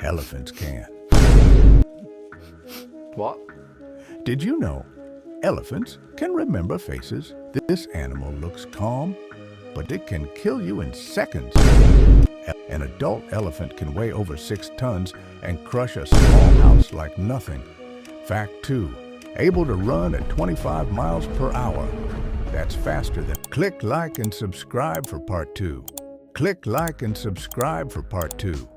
Elephants can. What? Did you know elephants can remember faces? This animal looks calm, but it can kill you in seconds. An adult elephant can weigh over 6 tons and crush a small house like nothing. Fact 2, able to run at 25 miles per hour. That's faster than... Click like and subscribe for part 2. Click like and subscribe for part 2.